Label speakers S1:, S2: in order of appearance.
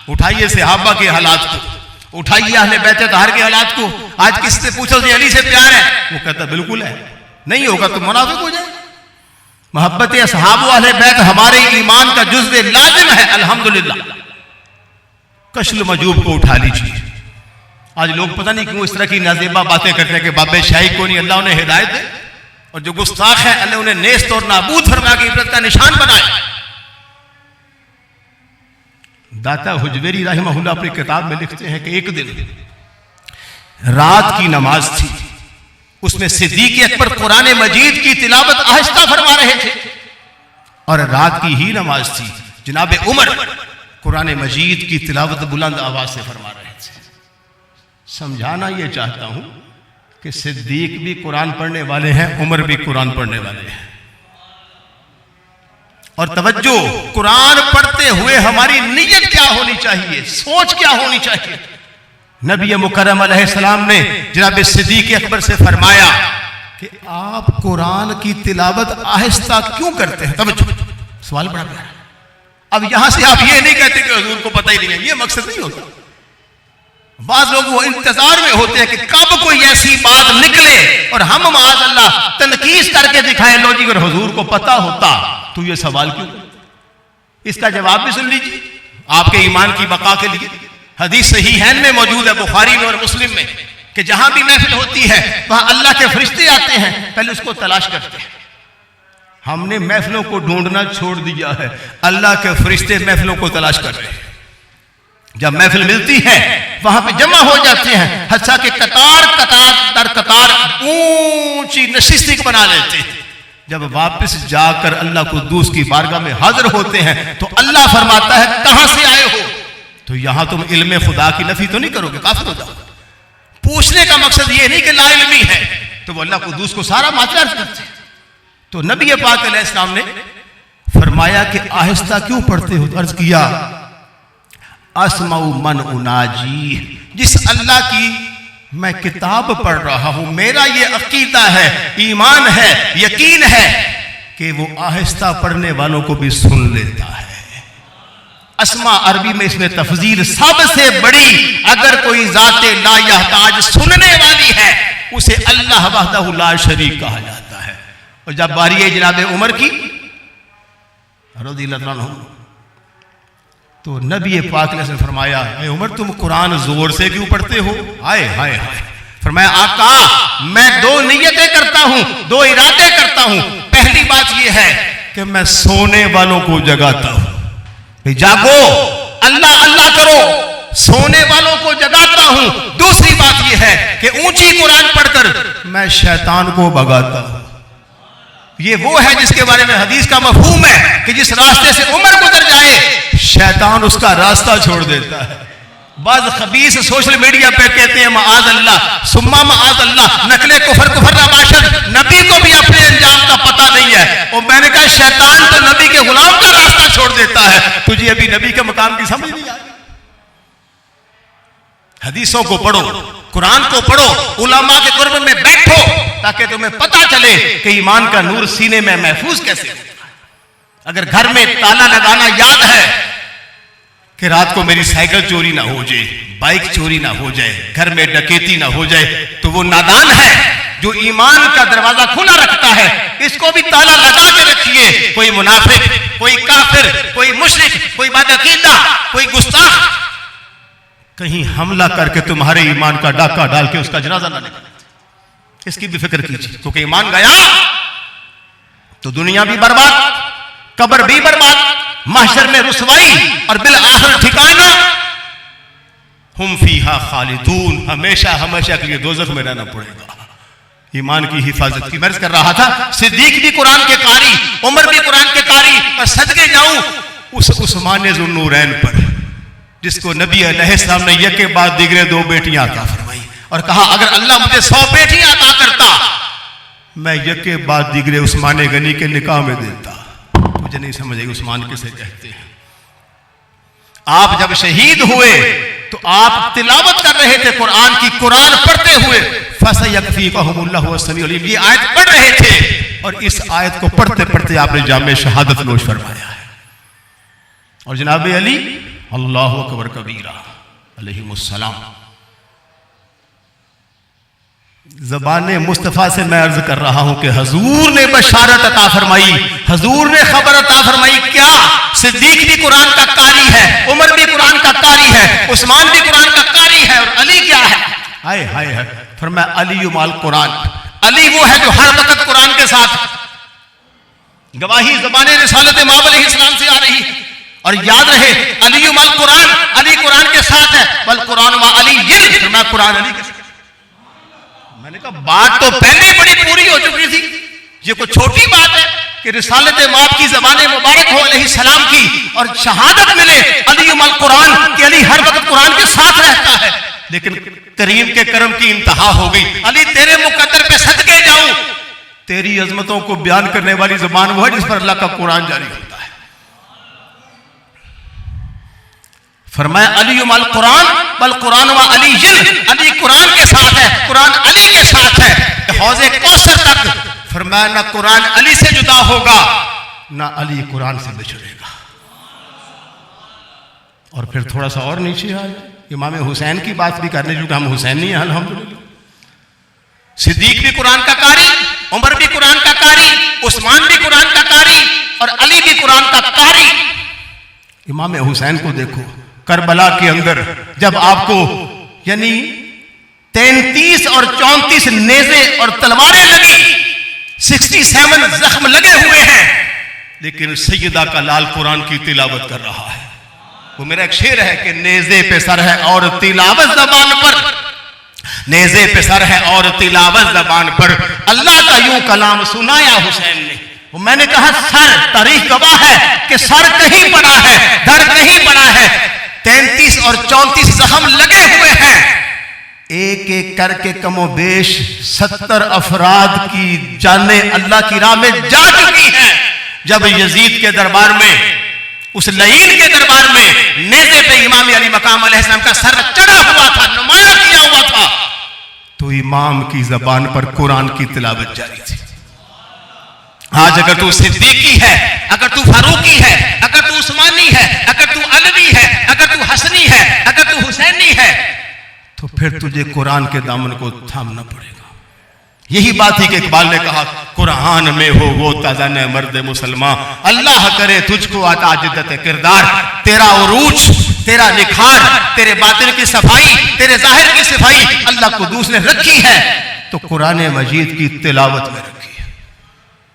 S1: اٹھائیے صحابہ کے حالات کو, اٹھائیے اہل بیت طاہر کے حالات کو. آج کس سے پوچھو کہ علی سے پیار ہے, وہ کہتا بالکل ہے, نہیں ہوگا تو منافق ہو جائے. محبت اصحاب و اہل بیت ہمارے ایمان کا جزو لازم ہے الحمدللہ. کشل مجوب کو اٹھا لیجیے. آج لوگ پتہ نہیں کیوں اس طرح کی نازیبہ باتیں کرتے ہیں کہ بابے شاہی کو نہیں, اللہ انہیں ہدایت دے, اور جو گستاخ ہیں اللہ انہیں نیست اور نابود فرما کے عبرت کا نشان بنائے. داتا حجویری رحمہ اللہ اپنی کتاب میں لکھتے ہیں کہ ایک دن رات کی نماز تھی, اس میں صدیق اکبر قرآن مجید کی تلاوت آہستہ فرما رہے تھے, اور رات کی ہی نماز تھی, جناب عمر قرآن مجید کی تلاوت بلند آواز سے فرما رہے تھے. سمجھانا یہ چاہتا ہوں کہ صدیق بھی قرآن پڑھنے والے ہیں, عمر بھی قرآن پڑھنے والے ہیں. اور توجہ, قرآن پڑھتے ہوئے ہماری نیت کیا ہونی چاہیے, سوچ کیا ہونی چاہیے. نبی مکرم علیہ السلام نے جناب صدیق اکبر سے فرمایا کہ آپ قرآن کی تلاوت آہستہ کیوں کرتے ہیں؟ توجہ, سوال بڑا پیارا. اب یہاں سے آپ یہ نہیں کہتے کہ حضور کو پتہ ہی نہیں ہے, یہ مقصد نہیں ہوتا. بعض لوگ وہ انتظار میں ہوتے ہیں کہ کب کوئی ایسی بات نکلے اور ہم معاذ اللہ تنقید کر کے دکھائیں, لو جی اگر حضور کو پتہ ہوتا تو یہ سوال کیوں؟ اس کا جواب بھی سن لیجیے آپ کے ایمان کی بقا کے لیے. حدیث صحیحین میں موجود ہے, بخاری میں اور مسلم میں, کہ جہاں بھی محفل ہوتی ہے وہاں اللہ کے فرشتے آتے ہیں, پہلے اس کو تلاش کرتے ہیں. ہم نے محفلوں کو ڈھونڈنا چھوڑ دیا ہے, اللہ کے فرشتے محفلوں کو تلاش کرتے ہیں. جب محفل ملتی ہے وہاں پہ جمع ہو جاتے ہیں, حتیٰ کہ قطار در قطار اونچی نشستیں بنا لیتے ہیں. جب واپس جا کر اللہ قدوس کی بارگاہ میں حاضر ہوتے ہیں تو اللہ فرماتا ہے کہاں سے آئے ہو؟ تو یہاں تم علم خدا کی نفی تو نہیں کرو گے, کافر ہو جاؤ. پوچھنے کا مقصد یہ نہیں کہ لا علمی ہے, تو وہ اللہ قدوس کو سارا معاملہ عرض کرتے ہیں. تو نبی پاک علیہ السلام نے فرمایا کہ آہستہ کیوں پڑھتے ہو؟ عرض کیا اسمع من اناجی, جس اللہ کی میں کتاب پڑھ رہا ہوں, میرا یہ عقیدہ ہے, ایمان ہے, یقین ہے کہ وہ آہستہ پڑھنے والوں کو بھی سن لیتا ہے. اسماء عربی میں اس میں تفضیل سب سے بڑی, اگر کوئی ذات لا یحتاج سننے والی ہے اسے اللہ وحدہ لا شریک کہا جاتا ہے. اور جب باری ہے جناب عمر کی رضی اللہ عنہ, تو نبی پاک نے فرمایا اے عمر تم قرآن زور سے کیوں پڑھتے ہو؟ ہائے ہائے ہائے. فرمایا آقا میں دو نیتیں کرتا ہوں, دو ارادے کرتا ہوں. پہلی بات یہ ہے کہ میں سونے والوں کو جگاتا ہوں, جاگو اللہ اللہ کرو, سونے والوں کو جگاتا ہوں. دوسری بات یہ ہے کہ اونچی قرآن پڑھ کر میں شیطان کو بھگاتا ہوں. یہ وہ ہے جس کے بارے میں حدیث کا مفہوم ہے کہ جس راستے سے عمر گزر جائے شیطان اس کا راستہ چھوڑ دیتا ہے. بعض خبیث سوشل میڈیا پہ کہتے ہیں معاذ اللہ ثم معاذ اللہ, نقل کفر کفر رباشد, نبی کو بھی اپنے انجام کا پتہ نہیں ہے. اور میں نے کہا شیطان تو نبی کے غلام کا راستہ چھوڑ دیتا ہے, تجھے ابھی نبی کے مقام کی سمجھ نہیں آئی. حدیثوں کو پڑھو, قرآن کو پڑھو, علماء کے قرب میں بیٹھو تاکہ تمہیں پتہ چلے کہ ایمان کا نور سینے میں محفوظ کیسے ہوتا ہے. اگر گھر میں تالا لگانا یاد ہے کہ رات کو میری سائیکل چوری نہ ہو جائے, بائک چوری نہ ہو جائے, گھر میں ڈکیتی نہ ہو جائے, تو وہ نادان ہے جو ایمان کا دروازہ کھلا رکھتا ہے. اس کو بھی تالا لگا کے رکھیے. کوئی منافق, کوئی کافر, کوئی مشرک, کوئی بدعقیدہ, کوئی گستاخ کہیں حملہ کر کے تمہارے ایمان کا ڈاکہ ڈال کے اس کا جنازہ نہ نکالے. اس کی بھی فکر کیجیے, کیونکہ ایمان گیا تو دنیا بھی برباد, قبر بھی برباد, محشر میں رسوائی, اور بالآخر ٹھکانہ ہم فیہا خالدون, ہمیشہ ہمیشہ کے لیے دوزخ میں رہنا پڑے گا. ایمان کی حفاظت کی مرض کر رہا تھا. صدیق بھی قرآن کے قاری, عمر بھی قرآن کے قاری, اور صدقے جاؤں اس عثمان ذو النورین پر جس کو نبی علیہ السلام نے یک کے بعد دیگرے 2 بیٹیاں عطا فرمائی اور کہا اگر اللہ مجھے 100 بیٹیاں عطا کرتا میں یک کے بعد دیگرے عثمان غنی کے نکاح میں دیتا. مجھے نہیں سمجھ آئی عثمان کسے کہتے ہیں. آپ جب شہید ہوئے تو آپ تلاوت کر رہے تھے قرآن کی, قرآن پڑھتے ہوئے فَسَيَكْفِيكَهُمُ اللَّهُ وَالسَّمِيعُ الْعَلِيمُ, یہ آیت پڑھ رہے تھے اور اس آیت کو پڑھتے پڑھتے آپ نے جام شہادت نوش فرمایا ہے. اور جناب علی اللہ اکبر کبیرہ علیہم السلام۔ زبان مصطفیٰ سے میں عرض کر رہا ہوں کہ حضور نے بشارت عطا فرمائی، حضور نے خبر عطا فرمائی، کیا صدیق بھی قرآن کا قاری ہے، عمر بھی قرآن کا قاری ہے، عثمان بھی قرآن کا قاری ہے، اور علی کیا ہے؟ ہائے ہائے ہائے، فرمایا علی مال قرآن، علی وہ ہے جو ہر وقت قرآن کے ساتھ۔ گواہی زبان رسالت مآب علیہ السلام سے آ رہی، اور یاد رہے علی مال قرآن، علی قرآن کے ساتھ ہے، بل قرآن مع علی، فرمایا قرآن علی کے ساتھ۔ میں نے کہا بات تو پہلے بڑی پوری ہو چکی تھی، یہ کوئی چھوٹی بات ہے کہ رسالت مآب کی زبان مبارک ہو علیہ السلام کی، اور شہادت ملے علی مال قرآن کہ علی ہر وقت قرآن کے ساتھ رہتا ہے۔ لیکن کریم کے کرم کی انتہا ہو گئی، علی تیرے مقدر پہ صدقے جاؤں، تیری عظمتوں کو بیان کرنے والی زبان وہ ہے جس پر اللہ کا قرآن جاری ہوتا ہے۔ فرمایا علی مال قرآن بل قرآن و علی، علی قرآن کے ساتھ ہے، قرآن علی کے ساتھ ہے، حوض کوثر تک۔ فرمایا نہ قرآن علی سے جدا ہوگا نہ علی قرآن سے بچھڑے گا۔ اور پھر تھوڑا سا اور نیچے آ جائے، امام حسین کی بات بھی کرنے جو کہ ہم حسینی ہیں الحمدللہ۔ صدیق بھی قرآن کا قاری، عمر بھی قرآن کا قاری، عثمان بھی قرآن کا قاری، اور علی بھی قرآن کا قاری۔ امام حسین کو دیکھو کربلا کے اندر، جب آپ کو یعنی 33 اور 34 نیزے اور تلواریں لگی، 67 زخم لگے ہوئے ہیں، لیکن سیدہ کا لال قرآن کی تلاوت کر رہا ہے۔ وہ میرا ایک شعر ہے کہ نیزے پہ سر ہے اور تلاوت زبان پر، نیزے پہ سر ہے اور تلاوت زبان پر، اللہ کا یوں کلام سنایا حسین نے۔ میں نے کہا سر، تاریخ گواہ ہے کہ سر کہیں پڑا ہے، در کہیں پڑا ہے، 33 اور 34 زخم لگے ہوئے ہیں، ایک ایک کر کے کم و بیش 70 افراد کی جانیں اللہ کی راہ میں جا چکی ہیں۔ جب یزید کے دربار میں، اس لعین کے دربار میں نیزے پہ امام علی مقام علیہ السلام کا سر چڑھا ہوا تھا، نمایاں کیا ہوا تھا، تو امام کی زبان پر قرآن کی تلاوت جاری تھی۔ آج اگر تو صدیقی ہے، اگر تو فاروقی ہے، اگر تو عثمانی ہے، اگر تو علوی ہے، اگر تو حسنی ہے، اگر تو حسینی ہے، تو پھر تجھے قرآن کے دامن کو تھامنا پڑے گا۔ یہی بات ہی کہ اقبال نے کہا قرآن میں ہو وہ تازہ مرد مسلمان، اللہ کرے تجھ کو عطا جدت کردار، تیرا عروج، تیرا نکھار، تیرے باطن کی صفائی، تیرے ظاہر کی صفائی اللہ قدوس نے رکھی ہے، تو قرآن مجید کی تلاوت میں رکھی۔